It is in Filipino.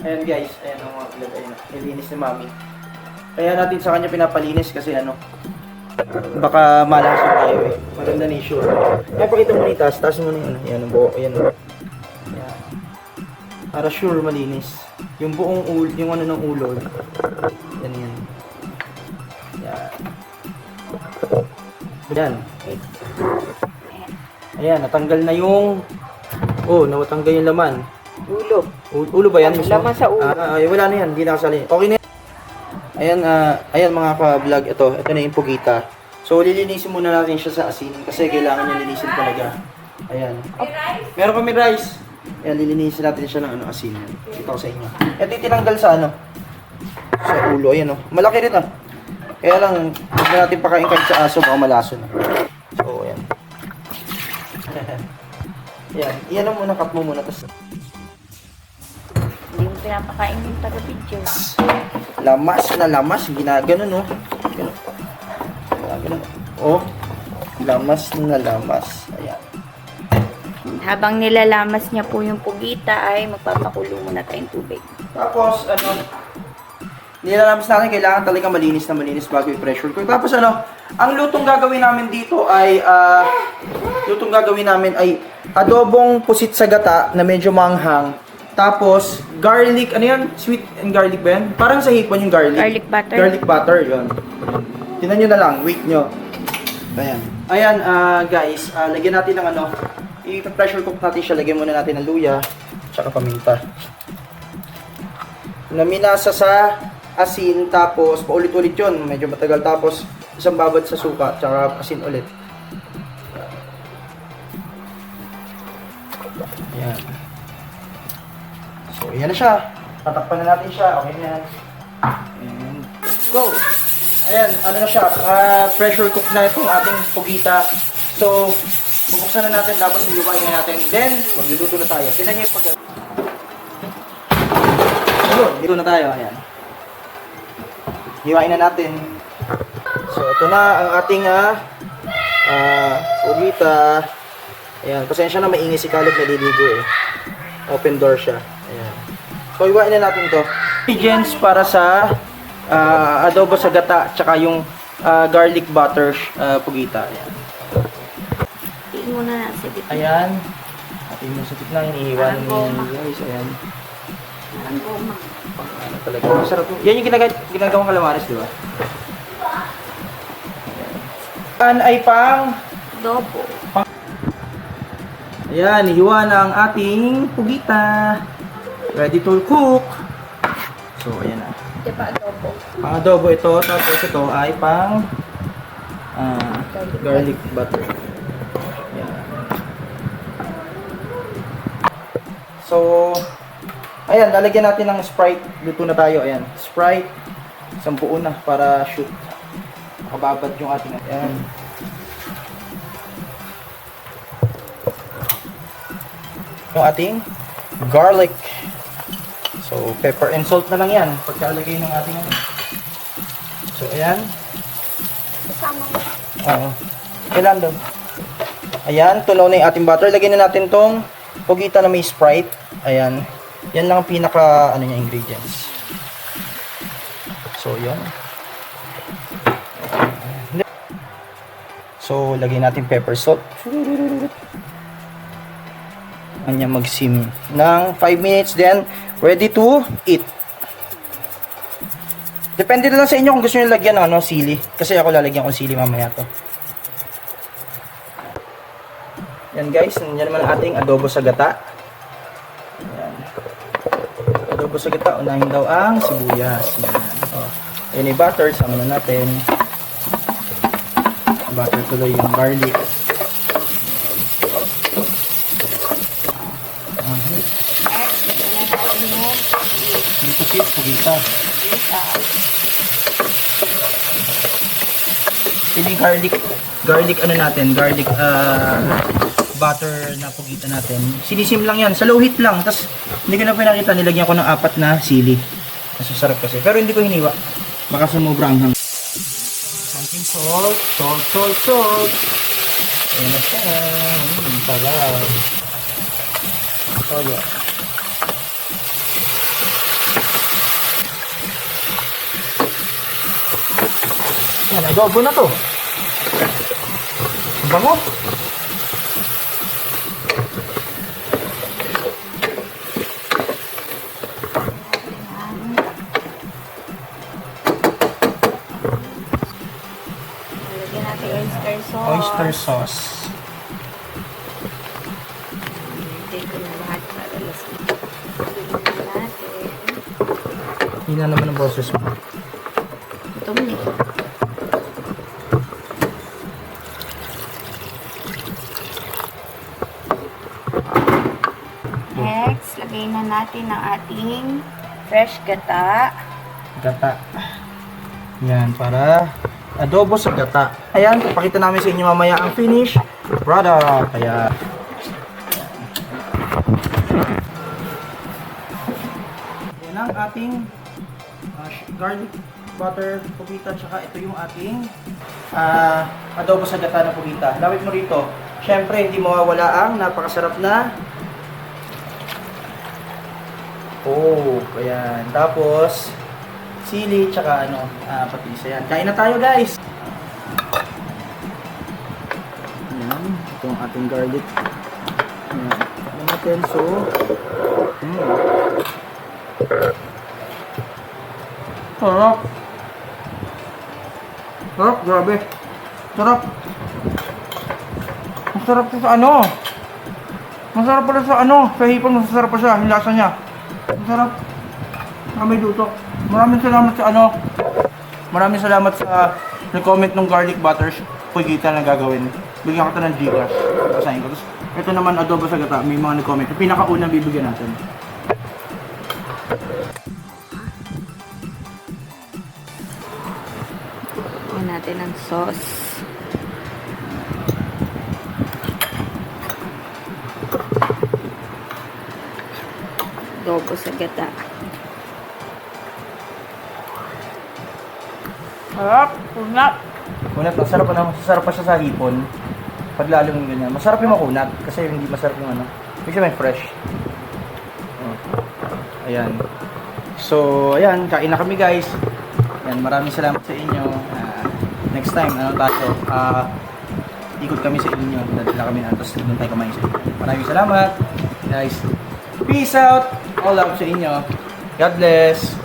Ayan guys, ayan ang mga vlog, ayan, nilinis ni Mami. Kaya natin sa kanya pinapalinis kasi ano, baka malason tayo eh. Maganda ni sure. Kaya pakita mo dito, taas mo na yun. Ayan ang buo, ayan. Ayan. Para sure malinis. Yung buong ulo, yung ano ng ulo. Yan yan. Ayan. Ayan. Ayan, natanggal na yung, oh, natanggal yung laman. Ulo. Ulo ba yan? Laman sa ulo. Ay, wala na yan, hindi nakasali. Okay na yan. Ayan, ayan mga ka-vlog, ito na yung pugita. So, lilinisin muna natin siya sa asin kasi kailangan niya linisin talaga. Ayan. Meron kami rice. Ayan, lilinisin natin siya ng asin. Ito ko sa inyo. Ito yung tinanggal sa sa ulo. Ayan malaki rin Kaya lang, huwag na natin pakain kahit sa aso, baka malason. So, ayan. Ayan, iyan muna, cut mo muna. Tapos, Hindi mo pinapakain yung taga-video. lamas na lamas, ginagano no. Ginagano. Oh, lamas na lamas. Ayan. Habang nilalamas niya po yung pugita ay magpapakulo muna tayong tubig. Tapos, nilalamas natin, kailangan talaga malinis na malinis bago i-pressure cook. Tapos ang lutong gagawin namin dito ay, adobong pusit sa gata na medyo manghang. Tapos, garlic, ano yan? Sweet and garlic ba yan? Parang sa hipon yung garlic. Garlic butter. Garlic butter, yun. Tinan nyo na lang, wait nyo. Ayan. Ayan, guys, lagyan natin ng i-pressure cook natin siya. Lagyan muna natin ng luya, tsaka paminta. Naminasa sa asin, tapos paulit-ulit yun. Medyo matagal. Tapos, isang babad sa suka, tsaka asin ulit. Ayan. So, ayan na siya. Tatakpan na natin siya. Okay na yan. And go! Ayan, ano na siya. Pressure cook na itong ating pugita. So, bubuksan na natin. Tapos, ilukain na natin. Then, magluluto na tayo. Tignan niyo yung pag... Dito na tayo. Ayan. Hiwain na natin. So, ito na ang ating pugita. Ayan. Pasensya na maingay si Caleb, naliligo eh. Open door siya. Ayan. So, hiwain na natin to. Ingredients para sa adobo sa gata, tsaka yung garlic butter pugita. Ayan. Tiin mo na sa gitna. Ayan. Atin mo sa gitna, inihiwanan mo Parang yung guys. Ayan. Parang goma. Ano talaga. Masarap. Yan yung ginagawang calamares, di ba? Ayan. Ay pang... Adobo. Ayan, hiwa na ang ating pugita. Ready to cook. So, ayan na. Ito pa adobo. Pang adobo ito. Tapos ito ay pang garlic butter. Ayan. So, ayan, lalagyan natin ng Sprite. Luto na tayo. Ayan, Sprite. Isang buo na para shoot. Makababad yung ating ayan. Yung ating garlic. So, pepper and salt na lang yan. Pagkalagay ng ating So, ayan. Kasama mo. Oo. Kailan doon? Ayan, tunaw na yung ating butter. Lagyan na natin tong pugita na may Sprite. Ayan. Yan lang ang pinaka, ingredients. So, yan. So, lagyan natin pepper salt. Kanya mag-sim ng 5 minutes, then ready to eat. Depende na lang sa inyo kung gusto niyo lagyan ng sili. Kasi ako lalagyan ko sili mamaya to. Yan guys, yan naman ang ating adobo sa gata. Yan. Adobo sa gata, unahin daw ang sibuyas. Yan. Yan yung butter, sama na natin. Butter tuloy yung garlic. Dito siya, pugita. Ini garlic natin, garlic butter na pugita natin. Sinisim lang yan, sa low heat lang. Tapos hindi ko na pinakita, nilagyan ko ng 4 na sili. Mas sarap kasi. Pero hindi ko hiniwa. Baka sumobra ang hang. Something salt. Ayan na siya. Sarap. Toyo. Yan, adobo na to. Ang bango. Lagyan natin oyster sauce. Oyster sauce. Lagyan ko na lahat para lasing. Lagyan natin. Hindi na naman ang boses mo. Ito mo eh. Next, lagay na natin ang ating fresh gata. Gata. Yan, para adobo sa gata. Ayan, papakita namin sa inyo mamaya ang finished product. Kaya, yan ang ating garlic butter pugita, tsaka ito yung ating adobo sa gata na pugita. Lawit mo rito. Syempre, hindi mawawala ang napakasarap na ayan. Tapos, sili, tsaka patis. Ayan. Kain na tayo, guys! Ayan. Ito ang ating garlic. Ayan. Kain natin. So, sarap! Sarap, grabe! Sarap! Masarap siya sa ano? Masarap pala sa ano? Sa hipon, masarap pa siya. Yung lasa niya. Masarap. May luto. Maraming salamat sa ano. Maraming salamat sa nag-comment ng garlic butter pugita na gagawin. Bigyan ko ito ng Gcash. Basahin ko. Tapos, ito naman adobo sa gata. May mga nag-comment. Yung pinakaunang bibigyan natin. Lagyan natin ang sauce. Adobo sa gata. Sarap! Kunat! Kunat, masarap pa naman. Masarap pa siya sa hipon. Pag lalo yung ganyan. Masarap yung makunat. Kasi hindi masarap yung ano. Hindi siya may fresh. Ayan. So, ayan. Kain na kami, guys. Ayan. Maraming salamat sa inyo. Next time, tayo? Ikot kami sa inyo. Dadala kami na. Tapos doon tayo kumain sa inyo. Maraming salamat. Guys. Peace out! All love sa inyo. God bless!